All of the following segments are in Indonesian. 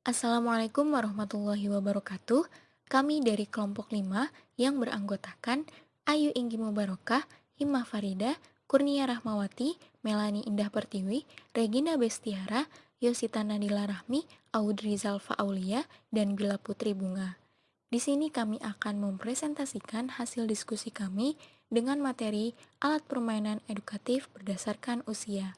Assalamualaikum warahmatullahi wabarakatuh. Kami dari kelompok 5 yang beranggotakan Ayu Inggi Mubarokah, Himmah Farida, Kurnia Rahmawati, Melani Indah Pertiwi, Regina Bestiara, Yosita Nadila Rahmi, Audrey Zalfa Aulia, dan Bila Putri Bunga. Di sini kami akan mempresentasikan hasil diskusi kami dengan materi alat permainan edukatif berdasarkan usia.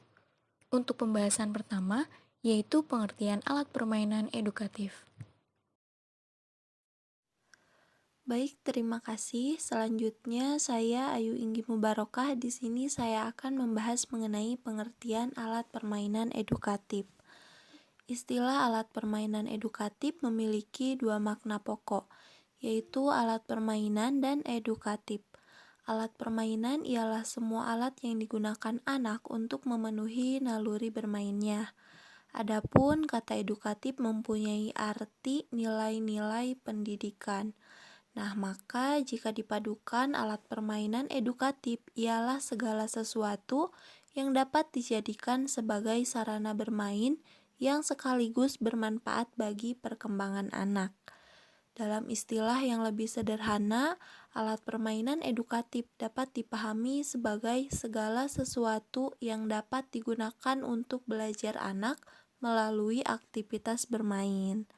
Untuk pembahasan pertama, yaitu pengertian alat permainan edukatif. Baik, terima kasih. Selanjutnya saya Ayu Inggi Mubarokah. Di sini saya akan membahas mengenai pengertian alat permainan edukatif. Istilah alat permainan edukatif memiliki dua makna pokok, yaitu alat permainan dan edukatif. Alat permainan ialah semua alat yang digunakan anak untuk memenuhi naluri bermainnya. Adapun kata edukatif mempunyai arti nilai-nilai pendidikan. Nah, maka jika dipadukan alat permainan edukatif ialah segala sesuatu yang dapat dijadikan sebagai sarana bermain yang sekaligus bermanfaat bagi perkembangan anak. Dalam istilah yang lebih sederhana, alat permainan edukatif dapat dipahami sebagai segala sesuatu yang dapat digunakan untuk belajar anak melalui aktivitas bermain.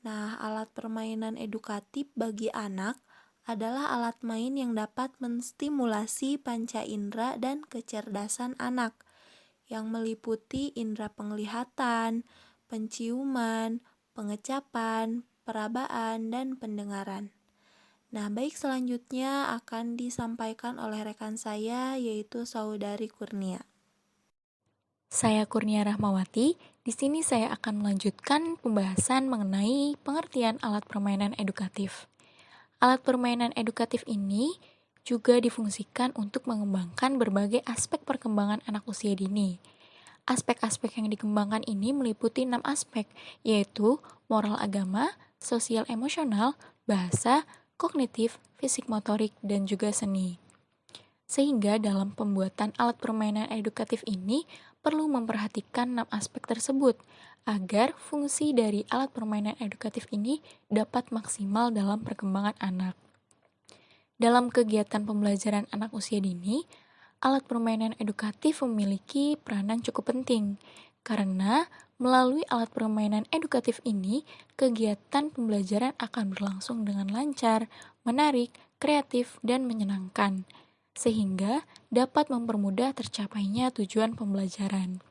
Nah, alat permainan edukatif bagi anak adalah alat main yang dapat menstimulasi panca indera dan kecerdasan anak, yang meliputi indera penglihatan, penciuman, pengecapan, perabaan, dan pendengaran. Nah, baik, selanjutnya akan disampaikan oleh rekan saya, yaitu Saudari Kurnia. Saya Kurnia Rahmawati. Di sini saya akan melanjutkan pembahasan mengenai pengertian alat permainan edukatif. Alat permainan edukatif ini juga difungsikan untuk mengembangkan berbagai aspek perkembangan anak usia dini. Aspek-aspek yang dikembangkan ini meliputi 6 aspek, yaitu moral agama, sosial emosional, bahasa, kognitif, fisik motorik, dan juga seni. Sehingga dalam pembuatan alat permainan edukatif ini perlu memperhatikan 6 aspek tersebut agar fungsi dari alat permainan edukatif ini dapat maksimal dalam perkembangan anak. Dalam kegiatan pembelajaran anak usia dini, alat permainan edukatif memiliki peranan cukup penting karena melalui alat permainan edukatif ini, kegiatan pembelajaran akan berlangsung dengan lancar, menarik, kreatif, dan menyenangkan, sehingga dapat mempermudah tercapainya tujuan pembelajaran.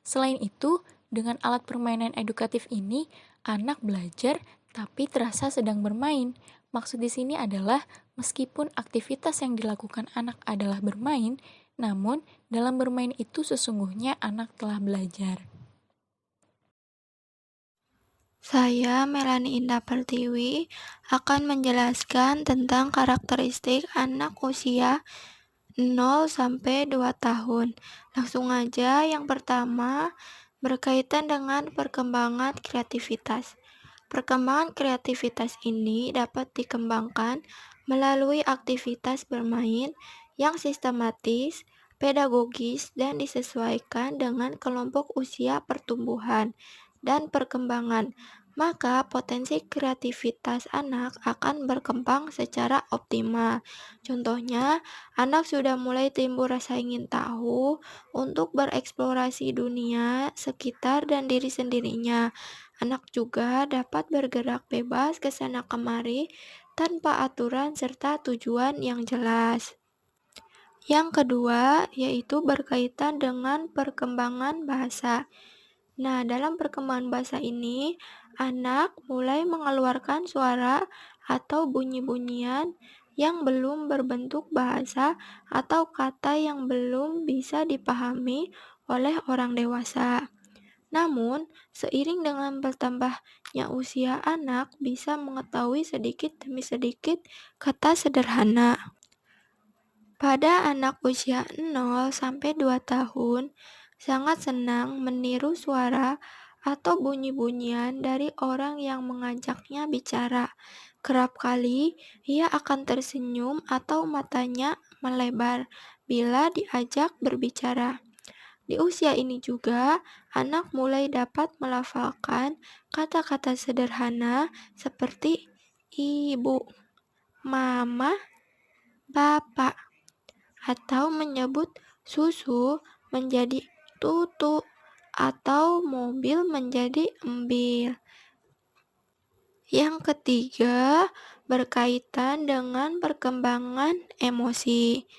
Selain itu, dengan alat permainan edukatif ini, anak belajar tapi terasa sedang bermain. Maksud di sini adalah meskipun aktivitas yang dilakukan anak adalah bermain, namun dalam bermain itu sesungguhnya anak telah belajar. Saya, Melani Indah Pertiwi, akan menjelaskan tentang karakteristik anak usia 0 sampai 2 tahun. Langsung aja, yang pertama berkaitan dengan perkembangan kreativitas. Perkembangan kreativitas ini dapat dikembangkan melalui aktivitas bermain yang sistematis, pedagogis, dan disesuaikan dengan kelompok usia pertumbuhan dan perkembangan, maka potensi kreativitas anak akan berkembang secara optimal. Contohnya, anak sudah mulai timbul rasa ingin tahu untuk bereksplorasi dunia sekitar dan diri sendirinya. Anak juga dapat bergerak bebas ke sana kemari tanpa aturan serta tujuan yang jelas. Yang kedua, yaitu berkaitan dengan perkembangan bahasa. Nah, dalam perkembangan bahasa ini, anak mulai mengeluarkan suara atau bunyi-bunyian yang belum berbentuk bahasa atau kata yang belum bisa dipahami oleh orang dewasa. Namun, seiring dengan bertambahnya usia, anak bisa mengetahui sedikit demi sedikit kata sederhana. Pada anak usia 0 sampai 2 tahun, sangat senang meniru suara atau bunyi-bunyian dari orang yang mengajaknya bicara. Kerap kali, ia akan tersenyum atau matanya melebar bila diajak berbicara. Di usia ini juga, anak mulai dapat melafalkan kata-kata sederhana seperti ibu, mama, bapak, atau menyebut susu menjadi tutu atau mobil menjadi embil. Yang ketiga, berkaitan dengan perkembangan emosi.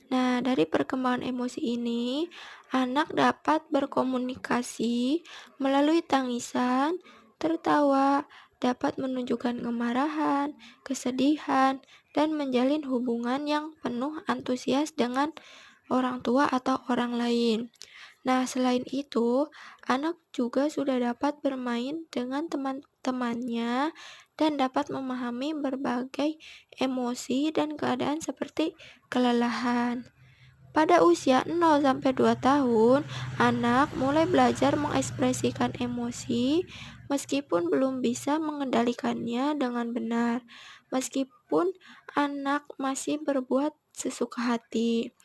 Nah, dari perkembangan emosi ini, anak dapat berkomunikasi melalui tangisan, tertawa, dapat menunjukkan kemarahan, kesedihan, dan menjalin hubungan yang penuh antusias dengan orang tua atau orang lain. Nah, selain itu, anak juga sudah dapat bermain dengan teman-temannya dan dapat memahami berbagai emosi dan keadaan seperti kelelahan. Pada usia 0-2 tahun, anak mulai belajar mengekspresikan emosi meskipun belum bisa mengendalikannya dengan benar. Meskipun anak masih berbuat sesuka hati,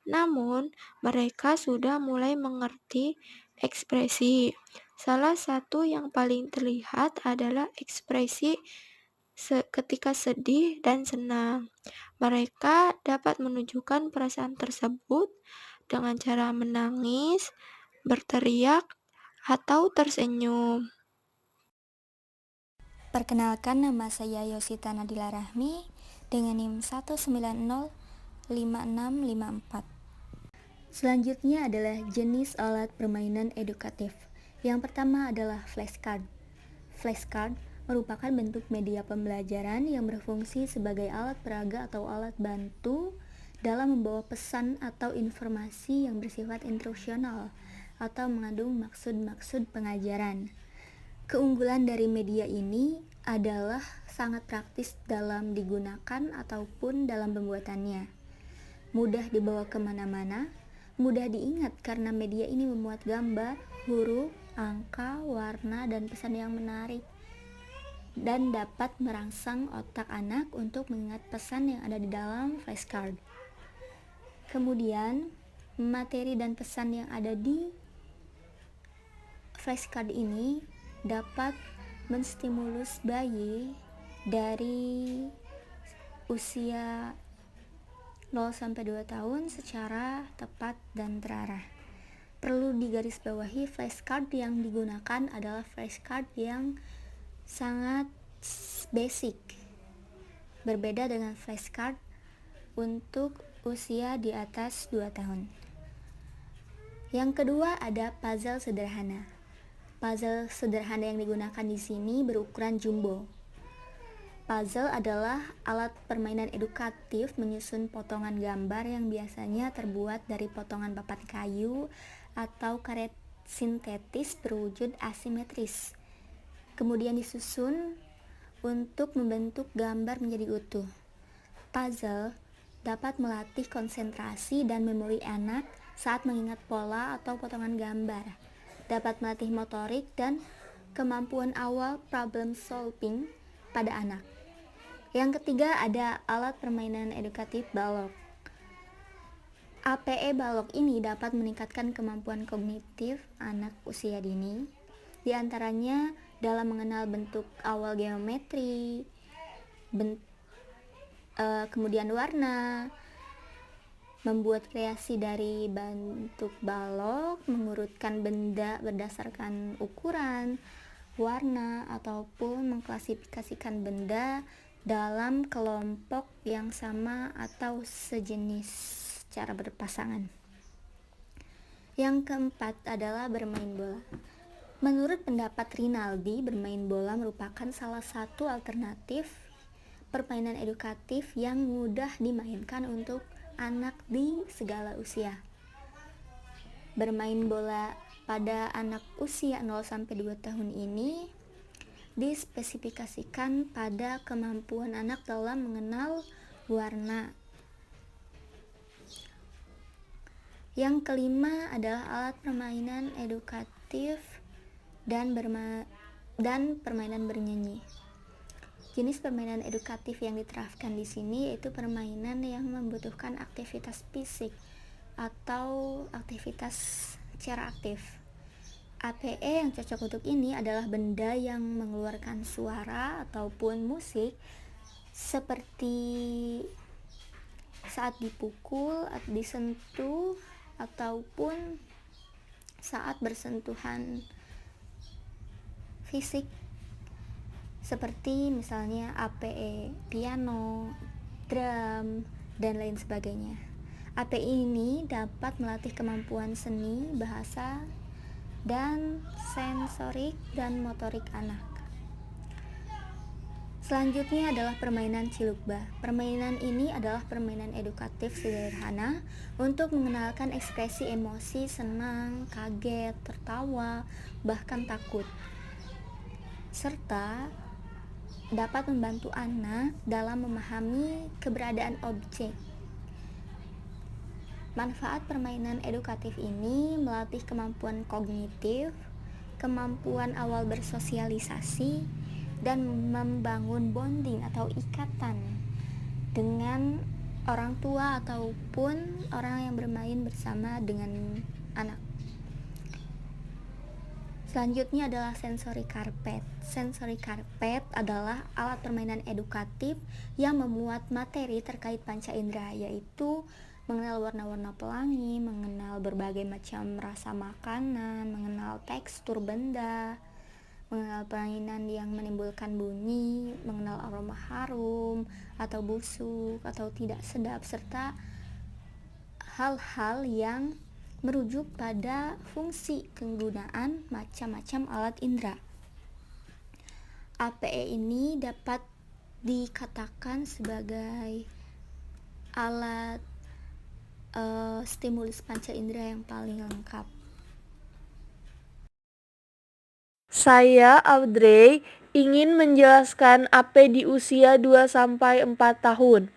namun mereka sudah mulai mengerti ekspresi. Salah satu yang paling terlihat adalah ekspresi ketika sedih dan senang. Mereka dapat menunjukkan perasaan tersebut dengan cara menangis, berteriak, atau tersenyum. Perkenalkan, nama saya Yosita Nadila Rahmi dengan NIM 1905654. Selanjutnya adalah jenis alat permainan edukatif. Yang pertama adalah flashcard. Flashcard merupakan bentuk media pembelajaran yang berfungsi sebagai alat peraga atau alat bantu dalam membawa pesan atau informasi yang bersifat instruksional atau mengandung maksud-maksud pengajaran. Keunggulan dari media ini adalah sangat praktis dalam digunakan ataupun dalam pembuatannya. Mudah dibawa kemana-mana, mudah diingat karena media ini memuat gambar, huruf, angka, warna, dan pesan yang menarik, dan dapat merangsang otak anak untuk mengingat pesan yang ada di dalam flashcard. Kemudian, materi dan pesan yang ada di flashcard ini dapat menstimulus bayi dari usia 0-2 tahun secara tepat dan terarah. Perlu digarisbawahi, flashcard yang digunakan adalah flashcard yang sangat basic, berbeda dengan flashcard untuk usia di atas 2 tahun. Yang kedua ada puzzle sederhana. Puzzle sederhana yang digunakan di sini berukuran jumbo. Puzzle adalah alat permainan edukatif menyusun potongan gambar yang biasanya terbuat dari potongan papan kayu atau karet sintetis berwujud asimetris. Kemudian disusun untuk membentuk gambar menjadi utuh. Puzzle dapat melatih konsentrasi dan memori anak saat mengingat pola atau potongan gambar. Dapat melatih motorik dan kemampuan awal problem solving pada anak. Yang ketiga ada alat permainan edukatif balok. APE balok ini dapat meningkatkan kemampuan kognitif anak usia dini, di antaranya dalam mengenal bentuk awal geometri, kemudian warna, membuat kreasi dari bentuk balok, mengurutkan benda berdasarkan ukuran, warna, ataupun mengklasifikasikan benda dalam kelompok yang sama atau sejenis secara berpasangan. Yang keempat adalah bermain bola. Menurut pendapat Rinaldi, bermain bola merupakan salah satu alternatif permainan edukatif yang mudah dimainkan untuk anak di segala usia. Bermain bola pada anak usia 0-2 tahun ini dispesifikasikan pada kemampuan anak dalam mengenal warna. Yang kelima adalah alat permainan edukatif dan permainan bernyanyi. Jenis permainan edukatif yang diterapkan di sini yaitu permainan yang membutuhkan aktivitas fisik atau aktivitas secara aktif. APE yang cocok untuk ini adalah benda yang mengeluarkan suara ataupun musik seperti saat dipukul, disentuh, ataupun saat bersentuhan fisik seperti misalnya APE piano, drum, dan lain sebagainya. APE ini dapat melatih kemampuan seni, bahasa, dan sensorik dan motorik anak. Selanjutnya adalah permainan cilukba. Permainan ini adalah permainan edukatif sederhana untuk mengenalkan ekspresi emosi senang, kaget, tertawa, bahkan takut, serta dapat membantu anak dalam memahami keberadaan objek. Manfaat permainan edukatif ini melatih kemampuan kognitif, kemampuan awal bersosialisasi, dan membangun bonding atau ikatan dengan orang tua ataupun orang yang bermain bersama dengan anak. Selanjutnya adalah sensori karpet. Sensori karpet adalah alat permainan edukatif yang memuat materi terkait panca indera, yaitu mengenal warna-warna pelangi, mengenal berbagai macam rasa makanan, mengenal tekstur benda, mengenal permainan yang menimbulkan bunyi, mengenal aroma harum atau busuk atau tidak sedap, serta hal-hal yang merujuk pada fungsi penggunaan macam-macam alat indera. APE ini dapat dikatakan sebagai alat stimulus panca indera yang paling lengkap. Saya, Audrey, ingin menjelaskan AP di usia 2-4 tahun.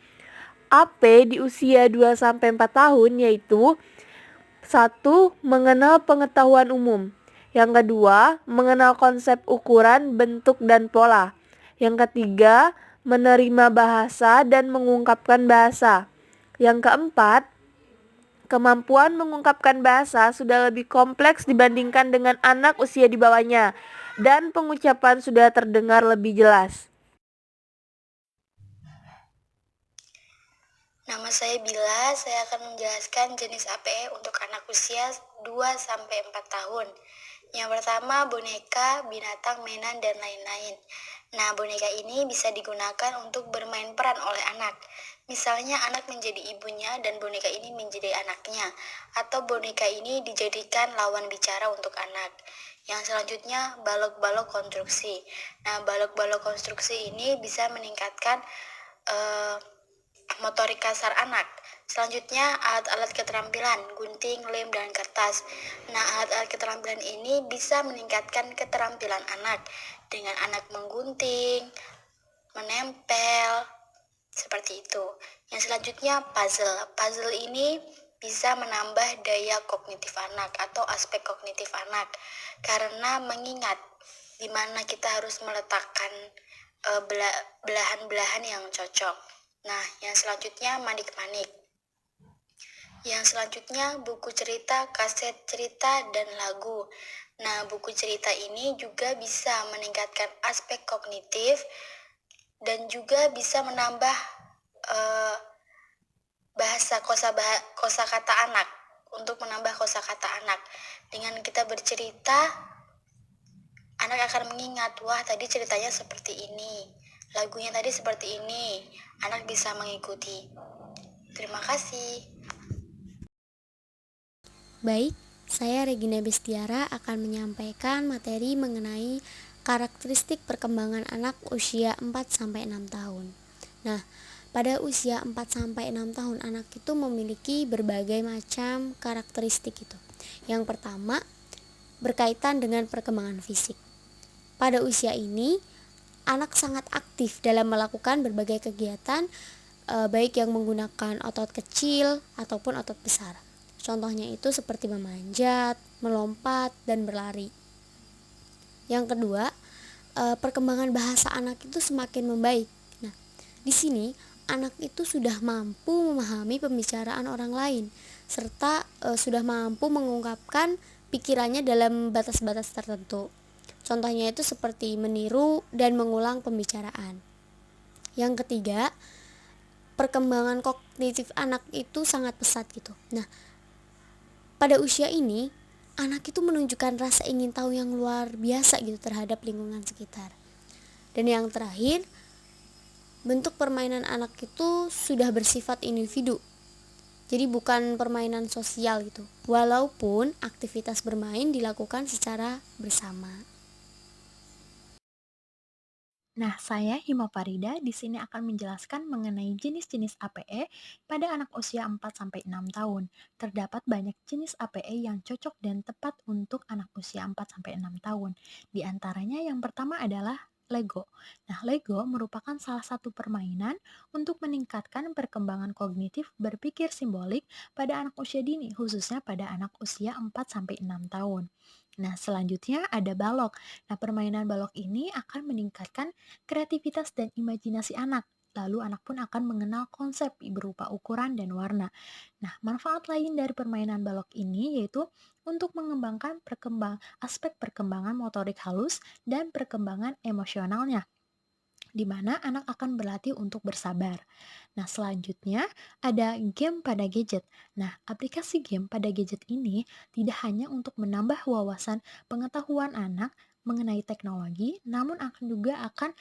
AP di usia 2-4 tahun yaitu 1. Mengenal pengetahuan umum. Yang kedua, mengenal konsep ukuran, bentuk, dan pola. Yang ketiga, menerima bahasa dan mengungkapkan bahasa. Yang keempat, kemampuan mengungkapkan bahasa sudah lebih kompleks dibandingkan dengan anak usia di bawahnya, dan pengucapan sudah terdengar lebih jelas. Nama saya Bila, saya akan menjelaskan jenis APE untuk anak usia 2-4 tahun. Yang pertama, boneka, binatang, mainan, dan lain-lain. Nah, boneka ini bisa digunakan untuk bermain peran oleh anak. Misalnya anak menjadi ibunya dan boneka ini menjadi anaknya, atau boneka ini dijadikan lawan bicara untuk anak. Yang selanjutnya, balok-balok konstruksi. Nah, balok-balok konstruksi ini bisa meningkatkan motorik kasar anak. Selanjutnya, alat-alat keterampilan, gunting, lem, dan kertas. Nah, alat-alat keterampilan ini bisa meningkatkan keterampilan anak dengan anak menggunting, menempel, seperti itu. Yang selanjutnya, puzzle. Puzzle ini bisa menambah daya kognitif anak atau aspek kognitif anak karena mengingat di mana kita harus meletakkan belahan-belahan yang cocok. Nah, yang selanjutnya manik-manik. Yang selanjutnya buku cerita, kaset cerita, dan lagu. Nah, buku cerita ini juga bisa meningkatkan aspek kognitif dan juga bisa menambah bahasa kosakata anak, untuk menambah kosakata anak. Dengan kita bercerita, anak akan mengingat, wah tadi ceritanya seperti ini, lagunya tadi seperti ini. Anak bisa mengikuti. Terima kasih. Baik, saya Regina Bestiara akan menyampaikan materi mengenai karakteristik perkembangan anak usia 4-6 tahun. Nah, pada usia 4-6 tahun anak itu memiliki berbagai macam karakteristik itu. Yang pertama, berkaitan dengan perkembangan fisik. Pada usia ini, anak sangat aktif dalam melakukan berbagai kegiatan, baik yang menggunakan otot kecil ataupun otot besar. Contohnya itu seperti memanjat, melompat, dan berlari. Yang kedua, perkembangan bahasa anak itu semakin membaik. Nah, di sini anak itu sudah mampu memahami pembicaraan orang lain, serta sudah mampu mengungkapkan pikirannya dalam batas-batas tertentu. Contohnya itu seperti meniru dan mengulang pembicaraan. Yang ketiga, perkembangan kognitif anak itu sangat pesat gitu. Nah, pada usia ini, anak itu menunjukkan rasa ingin tahu yang luar biasa gitu terhadap lingkungan sekitar. Dan yang terakhir, bentuk permainan anak itu sudah bersifat individu. Jadi bukan permainan sosial gitu. Walaupun aktivitas bermain dilakukan secara bersama. Nah, saya Hima Farida di sini akan menjelaskan mengenai jenis-jenis APE pada anak usia 4-6 tahun. Terdapat banyak jenis APE yang cocok dan tepat untuk anak usia 4-6 tahun. Di antaranya yang pertama adalah Lego. Nah, Lego merupakan salah satu permainan untuk meningkatkan perkembangan kognitif berpikir simbolik pada anak usia dini, khususnya pada anak usia 4-6 tahun. Nah, selanjutnya ada balok. Nah, permainan balok ini akan meningkatkan kreativitas dan imajinasi anak. Lalu anak pun akan mengenal konsep berupa ukuran dan warna. Nah, manfaat lain dari permainan balok ini yaitu untuk mengembangkan aspek perkembangan motorik halus dan perkembangan emosionalnya, di mana anak akan berlatih untuk bersabar. Nah, selanjutnya ada game pada gadget. Nah, aplikasi game pada gadget ini tidak hanya untuk menambah wawasan pengetahuan anak mengenai teknologi, namun akan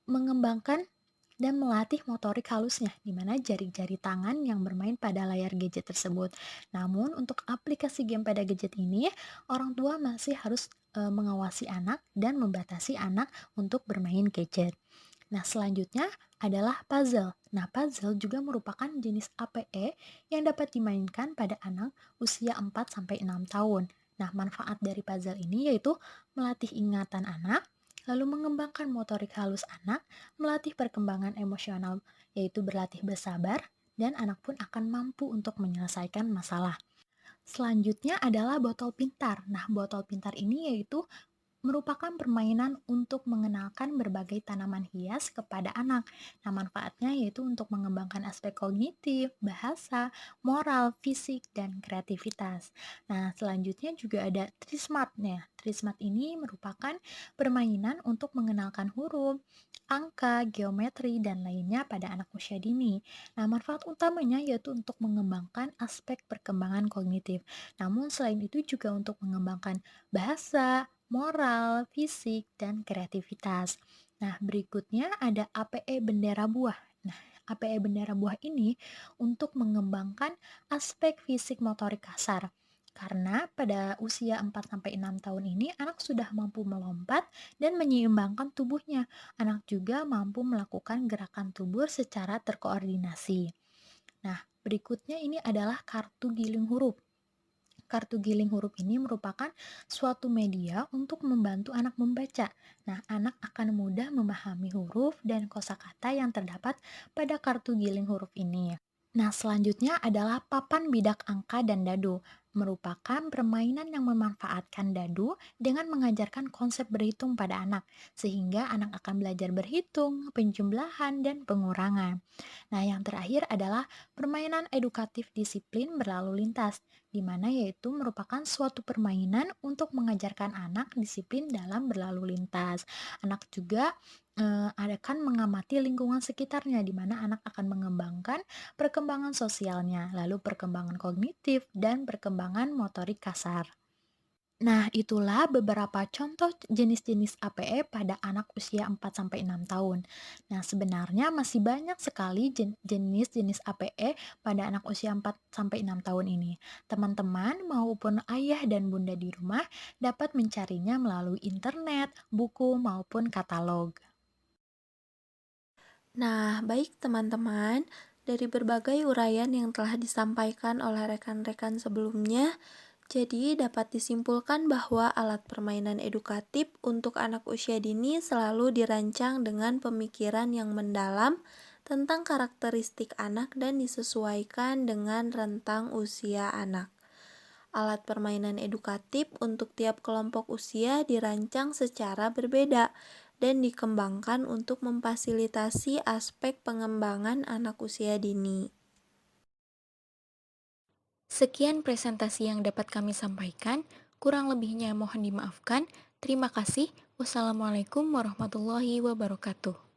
mengembangkan dan melatih motorik halusnya, di mana jari-jari tangan yang bermain pada layar gadget tersebut. Namun, untuk aplikasi game pada gadget ini, orang tua masih harus mengawasi anak dan membatasi anak untuk bermain gadget. Nah, selanjutnya adalah puzzle. Nah, puzzle juga merupakan jenis APE yang dapat dimainkan pada anak usia 4-6 tahun. Nah, manfaat dari puzzle ini yaitu melatih ingatan anak, lalu mengembangkan motorik halus anak, melatih perkembangan emosional, yaitu berlatih bersabar, dan anak pun akan mampu untuk menyelesaikan masalah. Selanjutnya adalah botol pintar. Nah, botol pintar ini yaitu merupakan permainan untuk mengenalkan berbagai tanaman hias kepada anak. Nah, manfaatnya yaitu untuk mengembangkan aspek kognitif, bahasa, moral, fisik, dan kreativitas. Nah, selanjutnya juga ada Trismart. Nah, Trismart ini merupakan permainan untuk mengenalkan huruf, angka, geometri, dan lainnya pada anak usia dini. Nah, manfaat utamanya yaitu untuk mengembangkan aspek perkembangan kognitif. Namun, selain itu juga untuk mengembangkan bahasa, moral, fisik, dan kreativitas. Nah, berikutnya ada APE bendera buah. Nah, APE bendera buah ini untuk mengembangkan aspek fisik motorik kasar. Karena pada usia 4-6 tahun ini anak sudah mampu melompat dan menyeimbangkan tubuhnya. Anak juga mampu melakukan gerakan tubuh secara terkoordinasi. Nah, berikutnya ini adalah kartu giling huruf. Kartu giling huruf ini merupakan suatu media untuk membantu anak membaca. Nah, anak akan mudah memahami huruf dan kosakata yang terdapat pada kartu giling huruf ini. Nah, selanjutnya adalah papan bidak angka dan dadu. Merupakan permainan yang memanfaatkan dadu dengan mengajarkan konsep berhitung pada anak, sehingga anak akan belajar berhitung, penjumlahan, dan pengurangan. Nah, yang terakhir adalah permainan edukatif disiplin berlalu lintas, di mana yaitu merupakan suatu permainan untuk mengajarkan anak disiplin dalam berlalu lintas. Anak juga akan mengamati lingkungan sekitarnya, di mana anak akan mengembangkan perkembangan sosialnya, lalu perkembangan kognitif, dan perkembangan motorik kasar. Nah, itulah beberapa contoh jenis-jenis APE pada anak usia 4-6 tahun. Nah, sebenarnya masih banyak sekali jenis-jenis APE pada anak usia 4-6 tahun ini. Teman-teman maupun ayah dan bunda di rumah dapat mencarinya melalui internet, buku, maupun katalog. Nah, baik teman-teman, dari berbagai uraian yang telah disampaikan oleh rekan-rekan sebelumnya, jadi dapat disimpulkan bahwa alat permainan edukatif untuk anak usia dini selalu dirancang dengan pemikiran yang mendalam tentang karakteristik anak dan disesuaikan dengan rentang usia anak. Alat permainan edukatif untuk tiap kelompok usia dirancang secara berbeda dan dikembangkan untuk memfasilitasi aspek pengembangan anak usia dini. Sekian presentasi yang dapat kami sampaikan, kurang lebihnya mohon dimaafkan. Terima kasih. Wassalamualaikum warahmatullahi wabarakatuh.